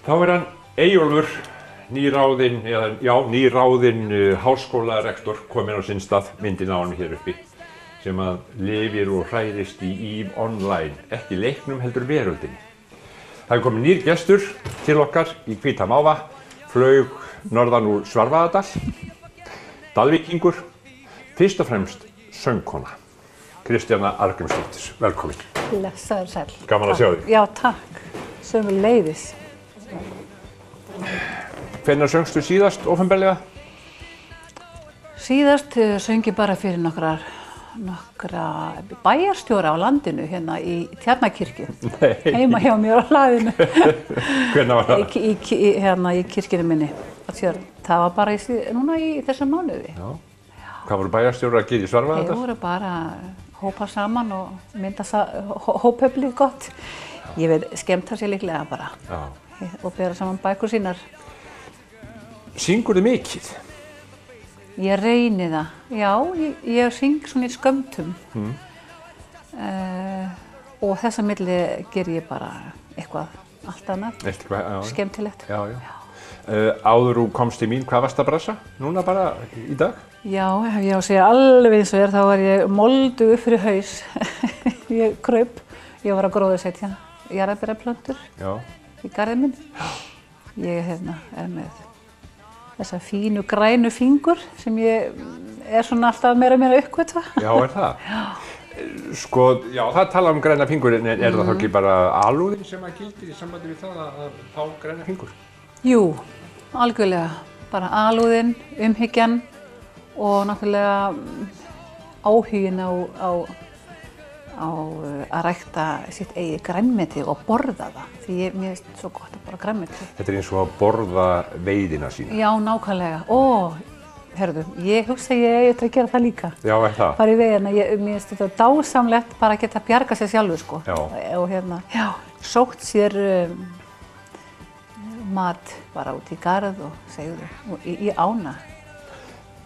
Þá hann Eyjólfur, nýráðinn háskólarektor kominn á sinn stað, myndin á hann hér uppi, sem að lifir og hræðist í EVE Online, ekki leiknum heldur veröldinni. Það komið nýr gestur til okkar í Hvíta Máva, flaug norðan úr Svarfaðardal, Dalvíkingur, fyrst og fremst söngkona. Kristjana Arngrímsdóttir, velkomin. Blessaður sæll. Gaman að sjá þig. Já, takk. Sömuleiðis. Hvenær söngstu síðast opinberlega? Síðast söng ég bara fyrir nokkra bæjarstjóra á landinu hérna í Tjarnarkirkju. Heima hjá mér á hlaðinu. Hvenær var það? Hérna í kirkjunni minni á Tjörn. Það var bara núna í þessum mánuði. Já. Hvað voru bæjarstjórar að gera í Svarfaðardal? Þeir voru bara hópa saman og mynda hóphöfli gott. Ég veit, skemmta sér líklega bara. Já. Og bera saman bækur sínar. Syngurðu mikið? Ég reyni það. Já, ég syng svona í skömmtum. Og þessa milli ger ég bara eitthvað allt annað. Eitthvað, já. Skemmtilegt. Já, já. Áður þú komst í mín, hvað varst að brasa? Núna bara í dag? Já, ef ég á að segja alveg eins og þá var ég molduð upp fyrir haus. Ég kraup. Ég var að gróðursetja jarðarberjaplöntur í garðinn minn. Ég er með þessa fínu grænu fingur sem ég er svona alltaf meira að uppgötva. Já, er það? Já. Sko, já, það tala um græna fingur, en er það þá ekki bara alúðin sem að gildir í sambandi við það að fá græna fingur? Jú, algjörlega. Bara alúðin, umhyggjan og náttúrulega áhugin á að rækta sitt eigið grænmeti og borða það. Því mér finnst svo gott að borða grænmeti. Þetta er eins og að borða veiðina sína. Já, nákvæmlega. Herðu, ég hugsa ég eftir að gera það líka. Já, er það? Fara í veiðina. Mér finnst þetta dásamlegt bara að geta bjarga sér sjálfur, sko. Já. Og sótt sér mat bara út í garð og segðu, í ána.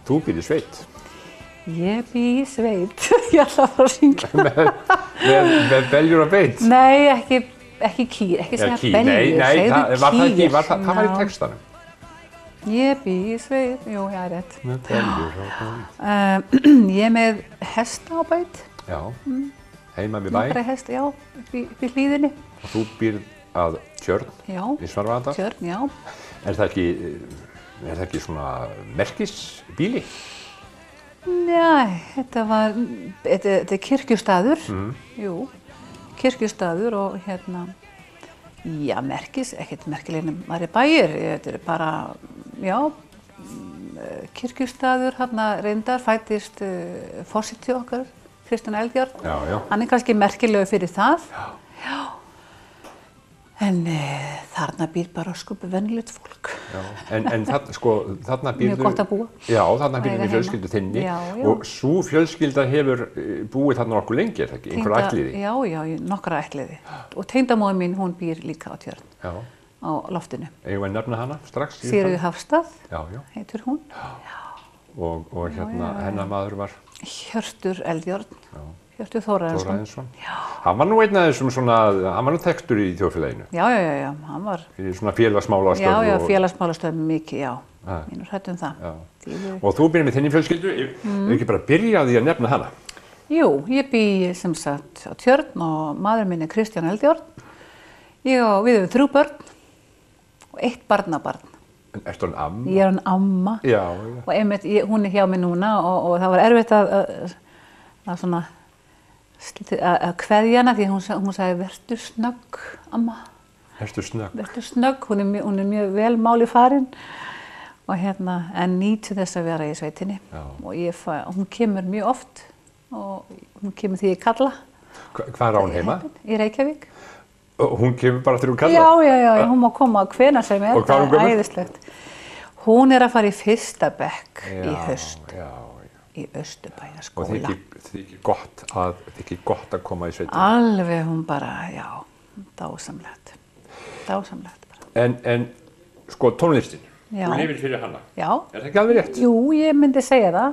Þú býrð í sveit. Ég bý í sveit. Ég ætla að fara að syngja. með beljur og beit? Nei, ekki kýr, ekki segja beljur, segðu kýr. Það var í textanum. Ég bý í sveit, jú, það er rétt. Með beljur og beit. Ég er með hesta á beit. Já, heima við bæ. Nokkra hesta, já, við hlíðinni. Og þú býrð að Tjörn í Svarfaðardal. Tjörn, já. Er það ekki svona merkisbýli? Nei, þetta er kirkjustaður. Jú, kirkjustaður og já, ekkert merkilegum aðri bæir. Þetta er bara, já, kirkjustaður, reyndar fæddist forseti okkar, Kristján Eldjárn. Já, já. Hann er kannski merkilegur fyrir það. Já. En þarna býr bara sköpu venjulegt fólk. Já, en þarna býrðu... Mjög gott að búa. Já, þarna býrðu með fjölskyldu þinni. Já, já. Og sú fjölskylda hefur búið þarna nokkuð lengi, er það ekki? Einhverja ættliði? Já, nokkra ættliði. Og tengdamóðir mín, hún býr líka á Tjörn. Já. Á loftinu. Eigum við að nefna hana strax? Sigríður Hafstað, heitir hún. Já. Og hennar maður var? Hjörtur Eldjárn. Já. Hjörtur Þórarinsson. Já. Hann var nú einn af þessum svona, hann var nú þekktur í þjóðfélaginu. Já, hann var. Fyrir svona félagsmálastörf. Já, félagsmálastörf mikið, já. Mínur hrættum það. Já. Og þú býrð með þinni fjölskyldu, ekki bara byrja á því að nefna hana? Jú, ég bý sem sagt á Tjörn og maður minn er Kristján Eldjárn. Við erum 3 börn og 1 barnabarn. En ertu hann amma? Ég er hann amma. Já. Og einmitt, hún er hjá mig núna og það var erfitt að svona að kveðja hana því hún sagði vertu snögg, amma. Vertu snögg? Vertu snögg, hún er mjög vel máli farin og en nýtur þess að vera í sveitinni. Já. Og hún kemur mjög oft og hún kemur því ég kalla. Hvað er hún heima? Í Reykjavík. Og hún kemur bara þegar hún kallar? Já, hún má koma hvenær sem er. Og hvað er hún gömul? Æðislegt. Hún er að fara í 1. bekk í haust. Já. Í Austurbæjarskóla. Og þykir gott að koma í sveitina? Alveg, hún bara, já, dásamlegt bara. En sko tónlistin, Já. Þú lifir fyrir hana. Já. Er það ekki alveg rétt? Jú, ég myndi segja það.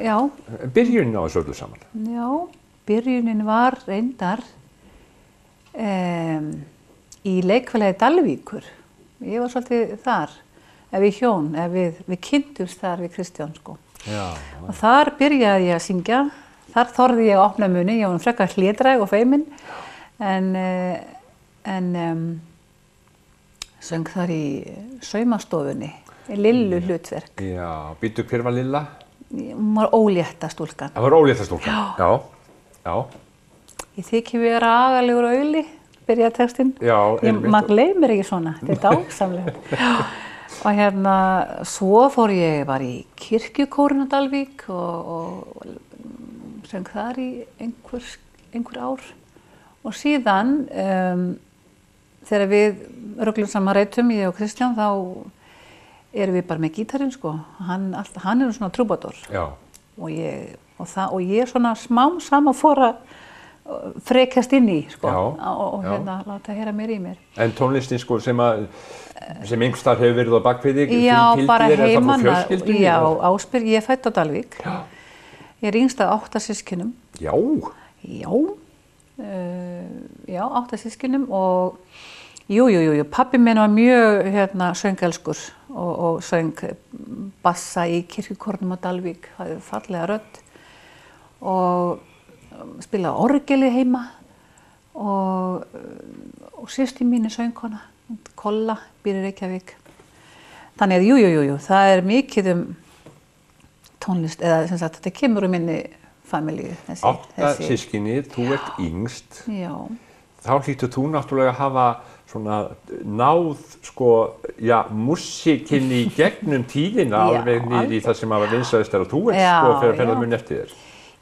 Já. Byrjunin á þessu öllu saman? Já, byrjunin var reyndar í leikfélagi Dalvíkur. Ég var svolítið þar, við hjón, við kynntumst þar við Kristján, sko. Já. Og þar byrjaði ég að syngja, þar þorði ég að opna munni, ég var frekar hlédræg og feimin, en söng þar í saumastofunni, Lillu hlutverk. Já, býttu hver var Lilla? Hún var ólétta stúlkan. Það var ólétta stúlkan, já. Ég þykki vera agalegur auðli, byrjaði textinn. Já, maður gleymir ekki svona, þetta er dásamlega. Og svo fór ég bara í kirkjukórinn á Dalvík og söng þar í einhver ár. Og síðan, þegar við ruglum saman reytum, ég og Kristján, þá erum við bara með gítarinn, sko. Hann er svona trúbador. Já. Og ég svona smám saman fór að frekjast inn í, sko. Já. Og láta heyra mér í mér. En tónlistin, sko, sem einhvers staðar hefur verið á bakvið þig, já, bara heimann, já, Ásbjörg, ég er fædd á Dalvík. Já. Ég er yngst af 8 systkinum. Já. Já, 8 systkinum og jú, pabbi minn var mjög söngelskur og söng bassa í kirkjukórnum á Dalvík, hafði fallega rödd og spilaði orgeli heima og systir mín er söngkona, Kolla, býr í Reykjavík. Þannig að jú, það er mikið tónlist, eða sem sagt, þetta kemur minni familíu. 8 systkini, þú ert yngst. Já. Þá hlýtur þú náttúrulega að hafa svona náð, sko, músíkinni í gegnum tíðina alveg niður í það sem hafa vinsaðist þegar þú ert, sko, fyrir að ferða mun eftir þér.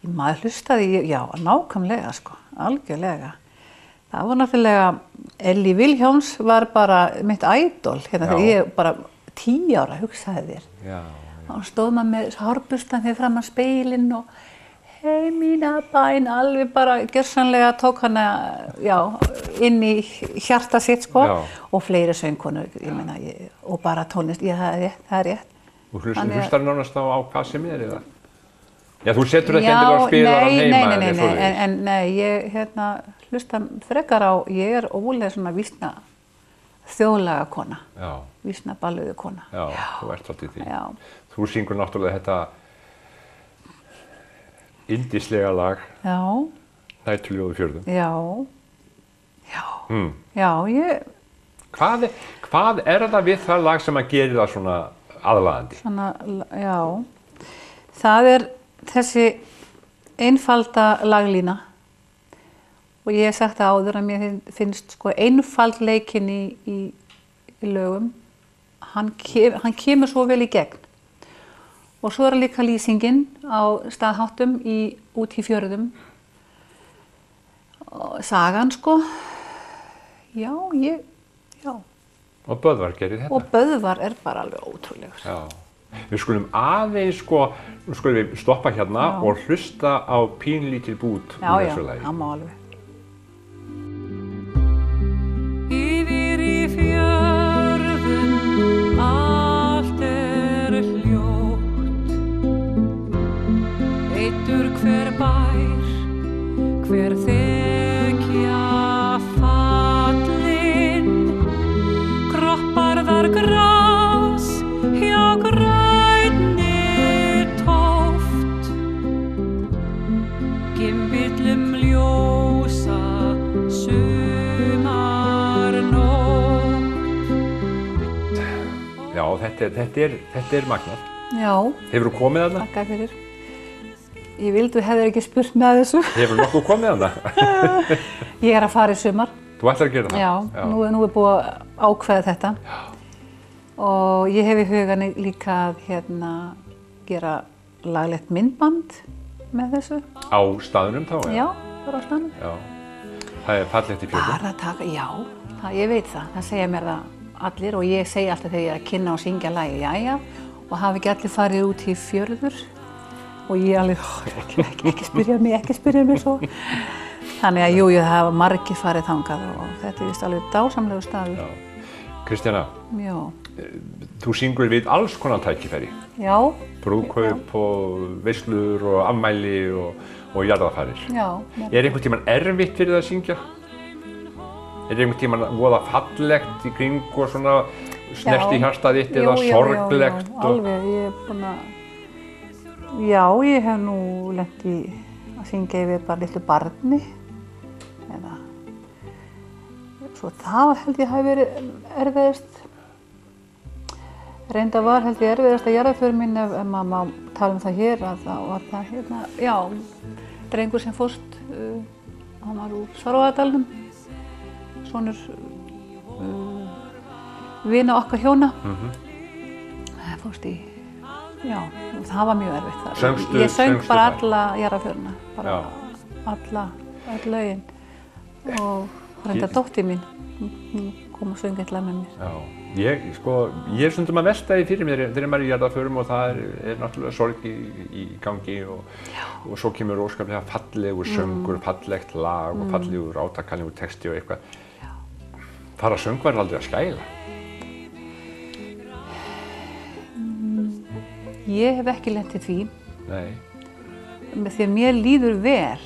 Maður hlustaði, já, nákvæmlega, sko, algjörlega. Það var náttúrulega, Elli Vilhjálms var bara mitt ædol, þegar ég bara 10 ára hugsaði þér. Já. Og stóð maður með hárbustan fyrir fram að speilinn og hei mína bæn, alveg bara gjörsamlega tók hana, inn í hjarta sitt, sko. Já. Og fleiri söngkonur, ég meina, og bara tónlist, það er rétt. Og hlustar nánast á hvað sem eða? Já, þú setur þetta endilega á spilarann heima? Nei, ég hlusta frekar á, ég er ólega svona vísna þjóðlaga kona. Já. Vísna balluðu kona. Já, þú ert svolítið því. Já. Þú syngur náttúrulega þetta yndislega lag. Já. Næturljóð í fjörðum. Já. Já, ég... Hvað er það við það lag sem að gera það svona aðlaðandi? Svona, já. Það er þessi einfalda laglína. Og ég hef sagt það áður að mér finnst, sko, einfaldleikinn í lögum, hann kemur svo vel í gegn. Og svo er líka lýsingin á staðháttum út í fjörðum. Sagan, sko, já. Og Böðvar gerir þetta. Og Böðvar er bara alveg ótrúlegur. Já. Við skulum aðeins, sko, nú skulum við stoppa hérna og hlusta á pínlítið bút úr þessu lagi. Já, það má alveg. Yfir í fjörðum allt er hljótt, heitur hver bær, hver þekja fallinn, kroppar þar gras hjá grænni tóft, gimbillum ljósa Já, þetta er magnað. Já. Hefurðu komið þarna? Takk fyrir. Ég vildi þú hefðir ekki spurt með að þessu. Hefurðu nokkuð komið þarna? Ég er að fara í sumar. Þú ætlar að gera það? Já. Nú er búið að ákveða þetta. Já. Og ég hef í hugan líka að gera laglegt myndband með þessu. Á staðnum þá? Já, bara á staðnum. Já. Það er fallegt í fjörðum? Bara að taka, já. Ég veit það. Það segja mér það allir og ég segi alltaf þegar ég er að kynna og syngja lagi, jæja, og hafi ekki allir farið út í fjörður og ég alveg, ekki spyrja mig svo. Þannig að jú, það hafa margir farið þangað og þetta er vist alveg dásamlegu staður. Já. Kristjana, já. Þú syngur við alls konar tækifæri. Já. Brúðkaup og veislur og afmæli og jarðarfarir. Já. Er einhvern tímann erfitt fyrir það að syngja? einhvern tímann voða fallegt í kring og svona snert í hjartað þitt eða sorglegt? Já, alveg, ég er búin að, já, ég hef nú lent í að syngja yfir bara litlu barni, eða, svo það held ég hafi verið erfiðast. Reynda var held ég erfiðasta jarðarför mín ef maður má tala það hér að það var það hérna, já, drengur sem fórst, hann var úr Svarfaðardalnum, sonur vina okkar hjóna. Það fórst í, já, það var mjög erfitt. Ég söng bara alla jarðarförina, bara öll lögin og reynda dóttir mín, hún kom og söng eitt lag með mér. Já. Ég er stundum að velta því fyrir mér þegar maður er í jarðarförum og það er náttúrulega sorg í gangi og svo kemur óskaplega fallegur söngur, fallegt lag og fallegur átakanlegur texti og eitthvað. Fara söngvar aldrei að skæla? Ég hef ekki lent í því. Nei. Því að mér líður vel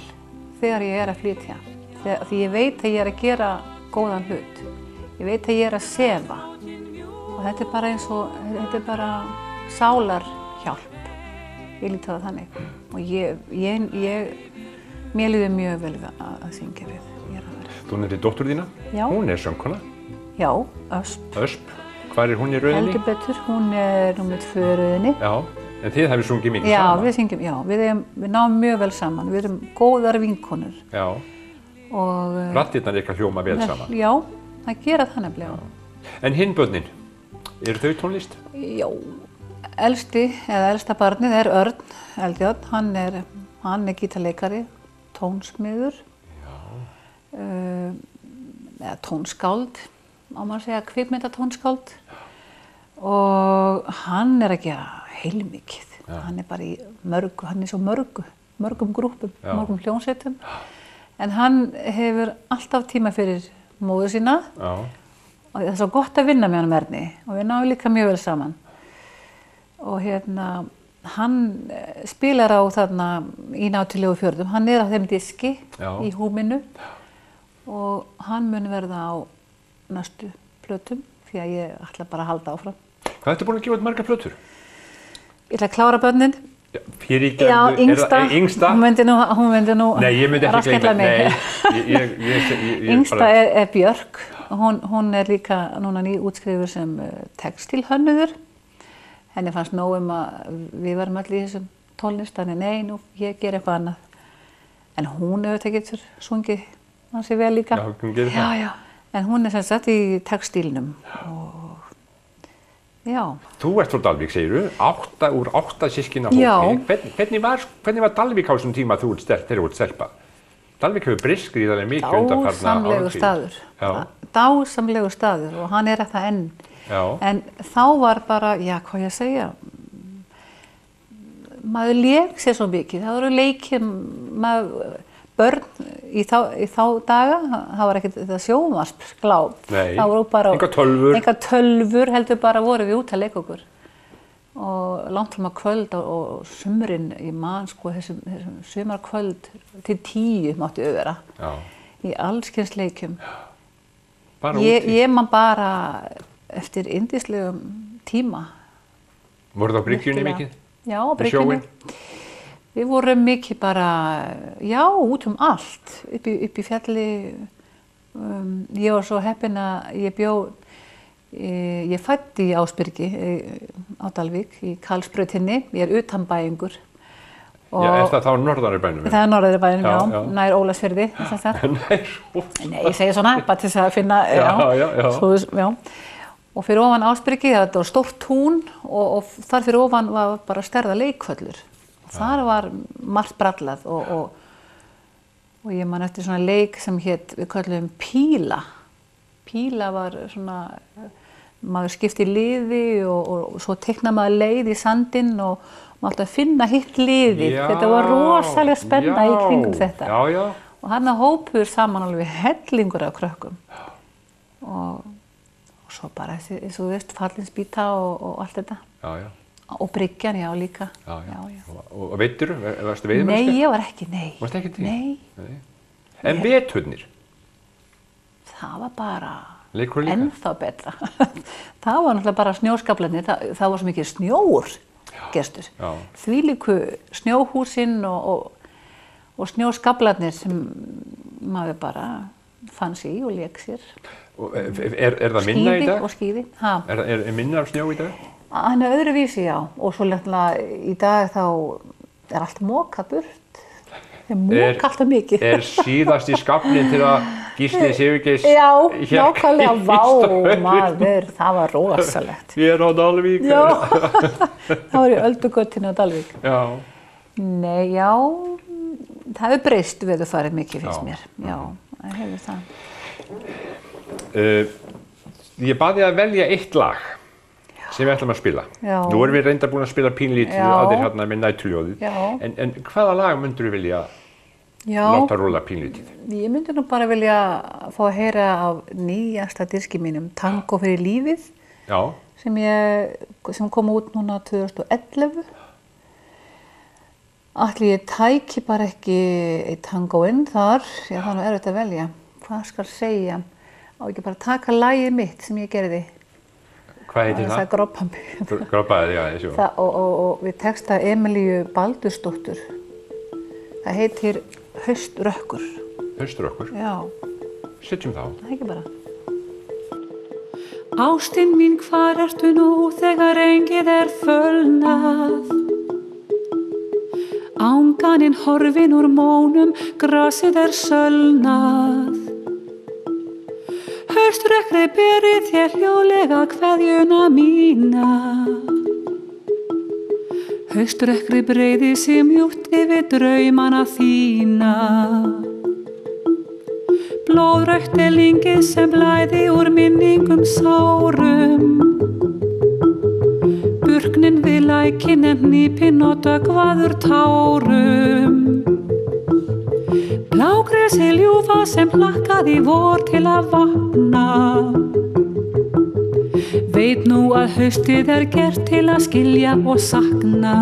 þegar ég er að flytja. Því ég veit að ég er að gera góðan hlut. Ég veit að ég er að sefa. Og þetta er bara eins og, þetta er bara sálarhjálp. Ég lít það þannig. Og mér líður mjög vel að syngja við jarðarför. Þú nefndir dóttur þína? Já. Hún er söngkona? Já, Ösp. Ösp. Hvar er hún í röðinni? Heldur betur, hún er númer 2 í röðinni. Já, en þið hafið sungið mikið saman? Já, við syngjum, já. Við náum mjög vel saman. Við erum góðar vinkonur. Já. Og raddirnar ykkar hljóma vel saman? Já, það gera það nefnilega. En hinn börnin? Eru þau tónlist? Já, elsta barnið er Örn Eldjárn, hann er gítarleikari, tónsmiður, eða tónskáld, má maður segja kvikmyndatónskáld og hann er að gera heilmikið. Hann er bara í hann er svo mörgum grúppum, mörgum hljómsveitum, en hann hefur alltaf tíma fyrir móður sína. Já. Og það er svo gott að vinna með honum Erni og við náum líka mjög vel saman. Og hérna, hann spilar á þarna í Náttúrulegu fjörðum, hann er á þeim diski í húminu og hann mun verða á næstu plötum því að ég ætla bara að halda áfram. Hvað ertu búin að gefa út margar plötur? Ég ætla að klára börnin. Já, yngsta. Hún myndi nú Nei, ég myndi ekki gleyma mig. Yngsta er Björk. Hún er líka núna nýútskrifuð sem textílhönnuður. Henni fannst nóg að við varum öll í þessum tónlist, þannig nei, nú ég ger eitthvað annað. En hún auðvitað getur sungið ansi vel líka. Já, hún gerir það. Já. En hún er sem sagt í textílnum. Já. Þú ert frá Dalvík, segirðu, 8 úr 8 systkinahópi. Já. Hvernig var Dalvík á þessum tíma þegar þú ert stelpa? Dalvík hefur breyst gríðarlega mikið undanfarna áratugum. Dásamlegur staður og hann er það enn. Já. En þá var bara, já, hvað ég að segja, maður lék sér svo mikið. Það voru leikir, börn í þá daga, það var ekkert þetta sjónvarpsgláp. Nei, það voru bara engar tölvur heldur bara voru við út að leika okkur. Og langt fram að kvöld og sumrin í mann, sko, þessum sumarkvöld til 10 máttu við vera. Já. Í allskyns leikjum. Bara úti? Ég man bara eftir yndislegum tíma. Voruð á bryggjunni mikið? Já, á bryggjunni. Við vorum mikið bara, já, út allt, upp í fjalli. Ég var svo heppin að ég fæddi í Ásbyrgi á Dalvík í Karlsbrautinni, ég er utanbæingur. Já, er það þá norðari bænum? Það er norðari bænum, já, nær Ólafsfirði. Nær Ólafsfirði? Nei, ég segi svona, bara til þess að finna, já. Og fyrir ofan Ásbyrgi, það var stórt tún og þar fyrir ofan var bara stærða leikvöllur. Þar var margt brallað og ég man eftir svona leik sem hét, við köllum Píla. Píla var svona, maður skipti liði og svo teiknaði maður leið í sandinn og maður átti að finna hitt liðið. Þetta var rosalega spenna í kringum þetta. Já. Og hann hópuður saman alveg hellingur af krökkum. Og svo bara eins og þú veist, fallinsbíta og allt þetta. Já. Og bryggjan, já, líka. Já. Og veiddirðu? Varstu veiðimennska? Nei, ég var ekki, nei. Varstu ekki til? Nei. En veturnir? það var bara Leikur líka? ennþá betra. Það var náttúrulega bara snjóskaflarnir, það var svo mikið snjór, Gestur. Já. Þvílíku snjóhúsin og snjóskaflarnir sem maður bara fann sig í og lék sér. Og er það minna í dag? Skíði og skíði. Ha. Er minna af snjó í dag? Hann er öðruvísi, já. Og svo náttúrulega í dag þá er allt mokað burt. Það moka alltaf mikið. Er síðasti skaflinn til að Gísli Sigurgeirs Já, nákvæmlega, vá maður, það var rosalegt. Ég er á Dalvík. Já, það var í Öldugötunni á Dalvík. Já. Nei, já, það hefur breyst veðurfarið mikið finnst mér. Já, það hefur það. Ég bað þig að velja eitt lag sem við ætlum að spila. Já. Nú erum við reyndar búin að spila pínlítið að þér hérna með næturljóðið. Já. En hvaða lag myndur þú vilja láta rúlla pínlítið? Ég myndi nú bara vilja fá að heyra af nýjasta diski mínum, Tango fyrir lífið, Já. sem kom út núna 2011. Ætli ég tæki bara ekki tango inn þar, já það er nú erfitt að velja. Hvað skal segja? Á ekki bara taka lagið mitt sem ég gerði. Hvað heitir það? Það er Groppaði. Groppaði, já, ég sjó. Og við texta Emilíu Baldursdóttur. Það heitir Hauströkkur. Hauströkkur? Já. Setjum þá. Það er ekki bara. Ástin mín, hvar ertu nú þegar engið er fölnað? Ánganinn horfin úr mónum, grasið er sölnað. Hauströkkri berið þér hljóðlega kveðjuna mína. Hauströkkri breiði sig mjúkt yfir draumana þína. Blóðrautt er lyngið sem blæði úr minningum sárum. Burknin við lækinn en hnípinn og döggvaður tárum. Blágresi ljúfa sem hlakkaði vor til að vakna. Veit nú að haustið er gert til að skilja og sakna.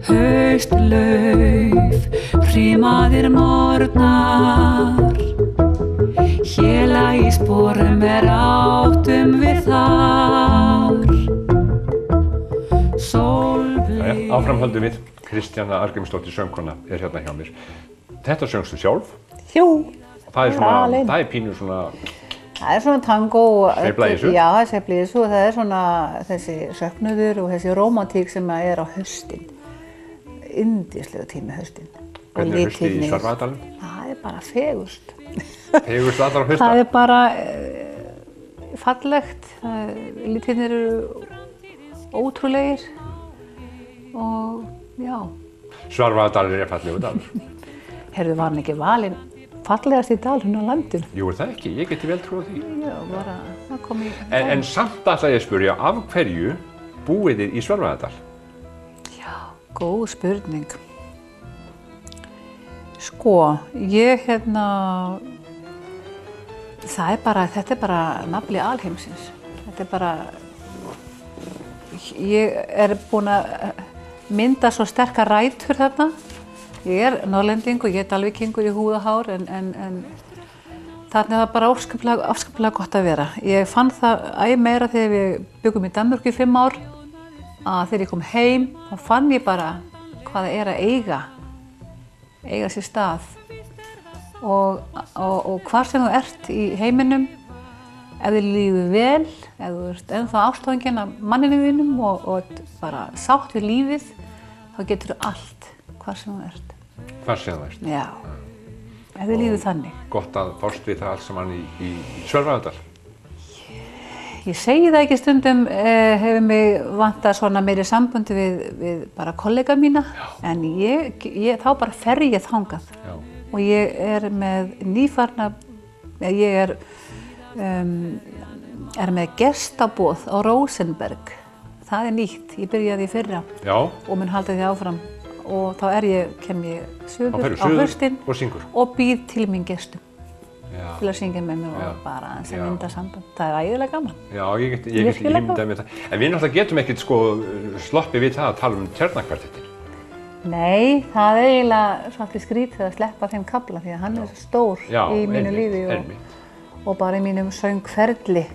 Haustlauf, hrímaðir morgnar. Héla í sporum er áttum við þar. Sólblik. Áfram höldum við. Kristjana Arngrímsdóttir söngkona er hérna hjá mér. Þetta söngstu sjálf? Jú. Það er svona, það er pínu svona... Það er svona tango. Sveifla í þessu? Já, það er sveifla í þessu og það er svona þessi söknuður og þessi rómantík sem er á haustin. Yndislegu tími haustin. Hvernig er haustið í Svarfaðardalnum? Það er bara fegurst. Fegurst allar á hausta? Það er bara fallegt. Litirnir eru ótrúlegir og já. Svarfaðardalur er fallegur dalur. Herðu, var hann ekki valinn fallegast í dalurinn á landinu? Jú, er það ekki? Ég geti vel trúið því. Já, bara, það kom í... En samt ætla ég að spyrja, af hverju búið þið í Svarfaðardal? Já, góð spurning. Sko, ég þetta er bara nafli alheimsins. Þetta er bara... Ég er búin að mynda svo sterkar rætur þarna. Ég er norðlendingur, ég er dalvíkingur í húð og hár en þarna er það bara afskaplega gott að vera. Ég fann það meira þegar við byggum í Danmörku í 5 ár að þegar ég kom heim þá fann ég bara hvað það er að eiga sér stað og hvar sem þú ert í heiminum, ef þið líður vel, ef þú ert ennþá ástofanginn af manninu þínum og bara sátt við lífið, þá getur þú allt hvar sem þú ert. Hvar sem þú ert? Já, ef þið líður þannig. Gott að fást við það allt saman í Svarfaðardal. Ég segi það ekki stundum, hefur mig vantað svona meiri sambandi við bara kollega mína, en þá bara fer ég þangað. Já. Og ég er með ég er með gestaboð á Rosenberg. Það er nýtt, ég byrjaði í fyrra. Já. Og mun halda því áfram. Og þá kem ég suður á haustin og býð til mín gestum. Já. Til að syngja með mér og bara aðeins að mynda samband. Það er ægilega gaman. Já, ég get ímyndað mér það. En við náttúrulega getum ekkert sloppið við það að tala Tjarnarkvartettin. Nei, það eiginlega svolítið skrítið að sleppa þeim kafla því að hann svo stór í mínu lífi og bara í mínum söngferli.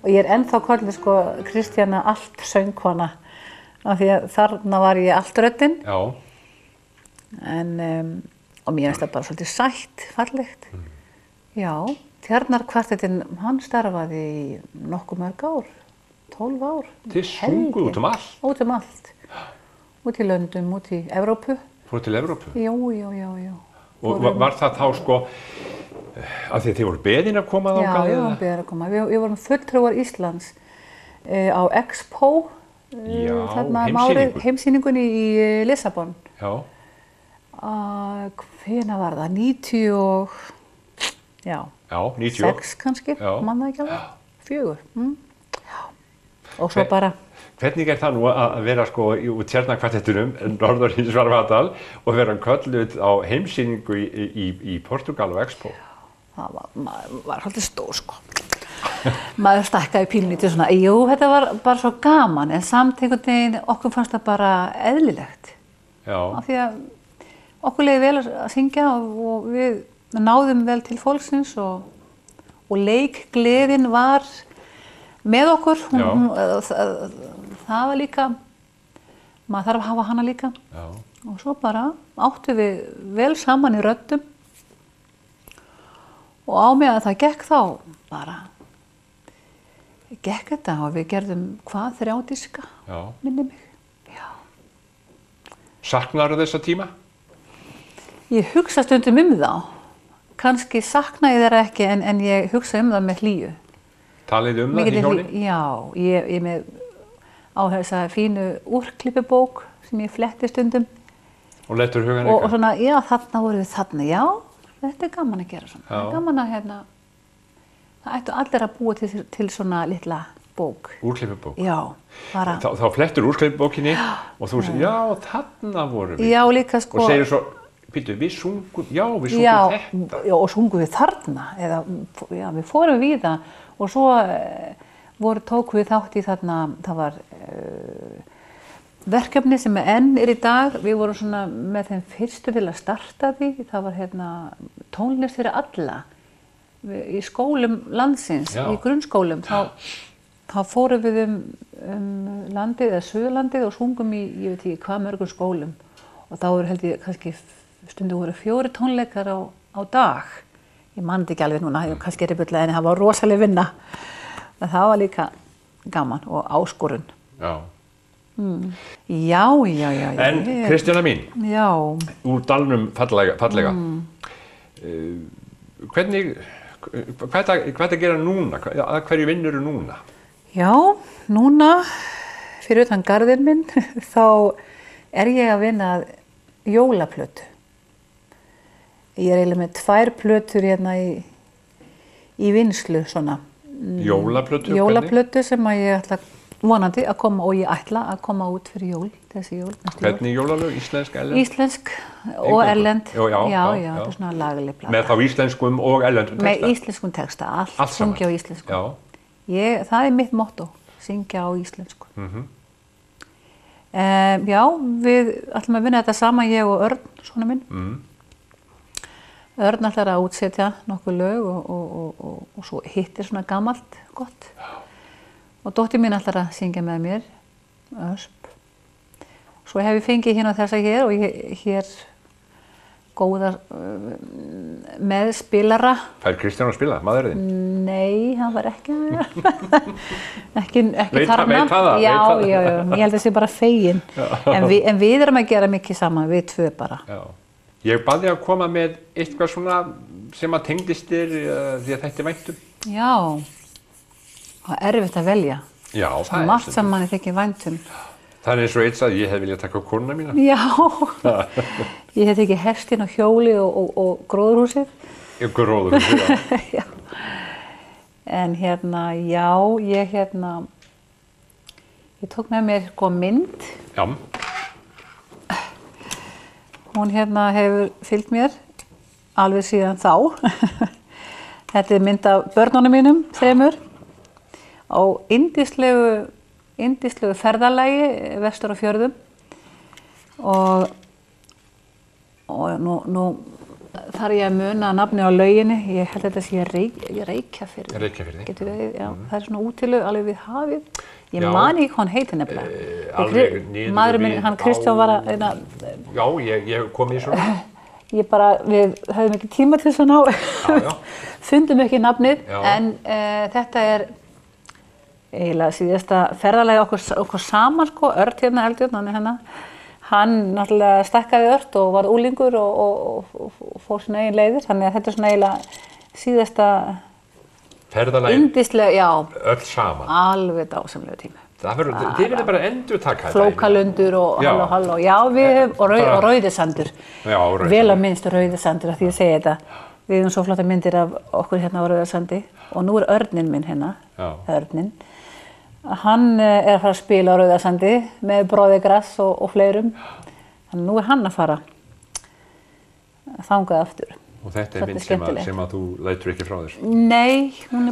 Og ég ennþá kölluð sko Kristjana allt söngkona af því að þarna var ég allt röddin. Já. Og mér finnst það bara svolítið sætt, fallegt. Já, Tjarnarkvartettinn, hann starfaði í nokkuð mörg ár, 12 ár. Þið sunguð út um allt? Út um allt. Út í löndum, út í Evrópu. Fóru til Evrópu? Já. Og var það þá sko, af því að þið voru beðin að koma þangað? Já, við vorum beðin að koma. Við vorum fulltrúar Íslands á Expo, heimsýningunni í Lissabon. Já. Hvenær var það? 96 kannski, man það ekki alveg. 4. Já. Og svo bara... Hvernig það nú að vera sko úr Tjarnarkvartettinum, norður í Svarfaðardal og vera kölluð á heimsýningu í Portugal og Expo? Það var svolítið stór sko. Maður stakkaði pínlítið svona, jú, þetta var bara svo gaman en samt einhvern veginn okkur fannst það bara eðlilegt. Já. Af því að okkur leiði vel að syngja og við náðum vel til fólksins og leikgleðin var með okkur. Það var líka, maður þarf að hafa hana líka. Já. Og svo bara áttum við vel saman í röddum og á mig að það gekk þá bara, gekk þetta og við gerðum 3 diska, minni mig. Já. Saknarðu þessa tíma? Ég hugsa stundum þá, kannski sakna ég þeirra ekki en ég hugsa það með hlýju. Talið það í hjónin? Já, ég með á þessa fínu úrklippubók sem ég fletti stundum. Og letur hugan eitthvað? Og svona, já, þarna vorum við þarna, já, þetta er gaman að gera svona. Það er gaman að það ættu allir að búa til svona litla bók. Úrklippubók? Já, bara. Þá flettur úrklippubókinni og þú segir, já, þarna vorum við. Já, líka sko. Og segir svo, býttu, við sungum þetta. Já, og sungum við þarna, eða, já, við fórum við það og svo tók við þátt í þarna, það var verkefni sem enn í dag, við vorum svona með þeim fyrstu til að starta því, það var tónlist fyrir alla í skólum landsins, í grunnskólum, þá fórum við landið eða Suðurlandið og sungum í, ég veit ekki hvað mörgum skólum og þá held ég kannski stundum voru 4 tónleikar á dag, ég man þetta ekki alveg núna, kannski bulla en það var rosaleg vinna. Það var líka gaman og áskorun. Já. Já. En Kristjana mín, úr dalnum fallega. Hvað er að gera núna? Að hverju vinnurðu núna? Já, núna, fyrir utan garðinn minn, þá er ég að vinna að jólaplötu. Ég er eiginlega með 2 plötur hérna í vinnslu svona. Jólaplötu? Jólaplötu sem að ég ætla vonandi að koma og ég ætla að koma út fyrir jól, þessi jól. Hvernig jólalög? Íslensk, erlend? Íslensk og erlend. Já, þetta er svona lagaleg plata. Með þá íslenskum og erlendum texta? Með íslenskum texta, allt syngja á íslensku. Það er mitt motto, syngja á íslensku. Já, við ætlum að vinna þetta saman, ég og Örn, svona minn. Örn ætlar að útsetja nokkuð lög og svo hittir svona gamalt gott. Og dóttir mín ætlar að syngja með mér, Ösp. Svo hef ég fengið hérna þessa hér og hér góða meðspilara. Fær Kristján að spila, maðurinn? Nei, hann var ekki ekki þarna. Veit það? Já, ég held að það sé bara fegin. En við erum að gera mikið saman, við 2 bara. Já. Ég bað þig að koma með eitthvað svona sem að tengdist þér því að þetta er væntum. Já, það er erfitt að velja. Já, það er. Margt sem manni þykir væntum. Það er eins og eitt að ég hef viljað taka konuna mína. Já, ég hef tekið hestinn og hjóli og gróðurhúsið. Gróðurhúsið, já. En ég tók með mér mynd. Já. Hún hefur fylgt mér alveg síðan þá. Þetta er mynd af börnunum mínum, 3, á yndislegu ferðalagi vestur á fjörðum. og nú þarf ég að muna nafni á lauginni, ég held að þetta sé Reykjafirði. Reykjafirði. Getur við, já, það er svona útilög alveg við hafið. Ég man ekki hvað hann heitir nefnilega. Alveg niður maðurinn minn, hann Kristján var að Já, ég kom í svona. Við höfðum ekki tíma til þess að ná, fundum ekki nafnið, en þetta er eiginlega síðasta ferðalagi okkur saman, sko, Örn hérna, Eldjárn, hann náttúrulega stekkaði ört og var unglingur og fór sína eigin leiðir, þannig að þetta er svona eiginlega síðasta ferðalagi, yndislega, já, öll saman. Alveg dásamlegu tími. Þið verður bara endurtaka þetta. Flókalundur og halló, já, og Rauðisandur. Já, Rauðisandur. Vel að minnst Rauðisandur, af því ég segi þetta. Við höfum svo flotta myndir af okkur hérna á Rauðisandi og nú er Örninn minn hérna, Örninn. Hann er að fara að spila á Rauðasandi með Bróði Grass og fleirum. Þannig nú er hann að fara þangað aftur. Og þetta er mynd sem að þú lætur ekki frá þér? Nei, hún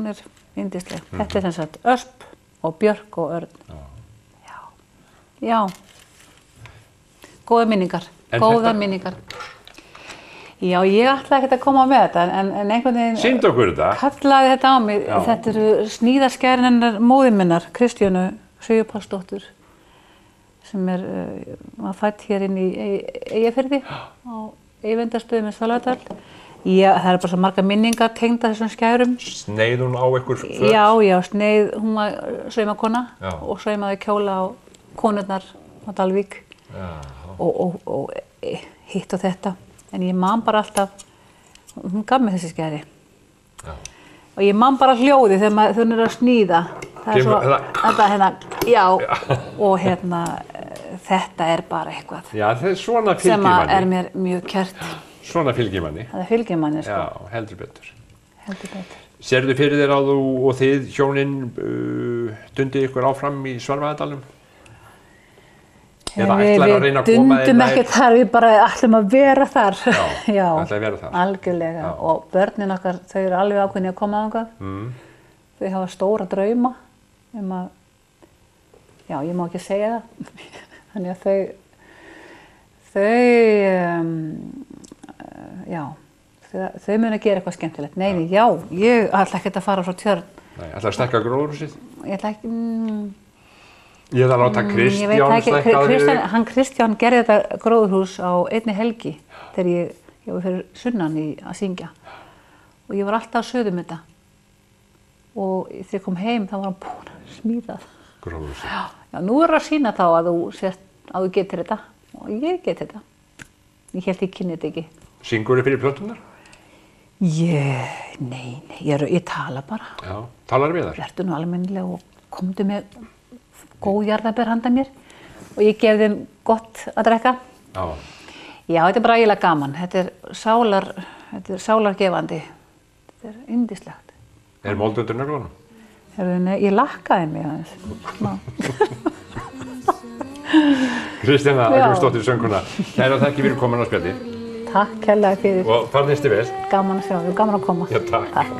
er yndisleg. Þetta er sem sagt Ösp og Björk og Örn. Já. Góðar minningar. Já, ég ætlaði ekkert að koma með þetta, en einhvern veginn Sýnd okkur þetta. Kallaði þetta á mig. Já. Þetta eru sníðarskærin hennar móður minnar, Kristjánu Sigurpálsdóttur, sem var fædd hér inn í Eyjafirði, á Eyvindarstöðum í Svalbardal. Það eru bara svo margar minningar tengdar þessum skærum. Sneið hún á ykkur föt? Já, sneið, hún var saumakona og saumaði kjóla á konurnar á Dalvík og hitt og þetta. En ég man bara alltaf, hún gaf mér þessi skæri. Já. Og ég man bara hljóði þegar hún er að sníða. Það er svo, og þetta er bara eitthvað. Já, það er svona fylgir manni. Sem er mér mjög kært. Svona fylgir manni. Það fylgir manni, sko. Já, heldur betur. Sérðu fyrir þér að þú og þið hjónin dundið ykkur áfram í Svalbarðadalnum? Við dundum ekkert þar, við bara ætlum að vera þar. Já, ætlum að vera þar. Algjörlega. Já. Og börnin okkar, þau eru alveg ákveðin að koma þangað. Þau hafa stóra drauma að, já, ég má ekki segja það. Þannig að þau munu að gera eitthvað skemmtilegt. Nei, já, ég ætla ekkert að fara frá Tjörn. Nei, ætla að stækka gróðurhúsið? Ég ætla ekki, Ég ætla að láta Kristján stækka það. Kristján gerði þetta gróðurhús á einni helgi þegar ég var fyrir sunnan að syngja. Og ég var alltaf að söðum þetta. Og þegar ég kom heim þá var hann búinn að smíða það. Gróðurhúsið. Já, nú er að sýna þá að þú getur þetta. Og ég get þetta. Ég held ég kynni þetta ekki. Syngurðu fyrir plötunar? Nei, ég tala bara. Já, talar við þar? Vertu nú almennilega og komdu með góð jarðarber handa mér og ég gef þeim gott að drekka. Já, þetta er bara ægilega gaman. Þetta er sálargefandi. Þetta er yndislegt. Er mold undir nöglunum? Ég lakkaði mig aðeins. Kristjana Agnarsdóttir söngkona, kærar þakkir fyrir komin á spjalli. Takk kærlega fyrir. Og farnisti vel. Gaman að sjá þig, gaman að koma. Já, takk.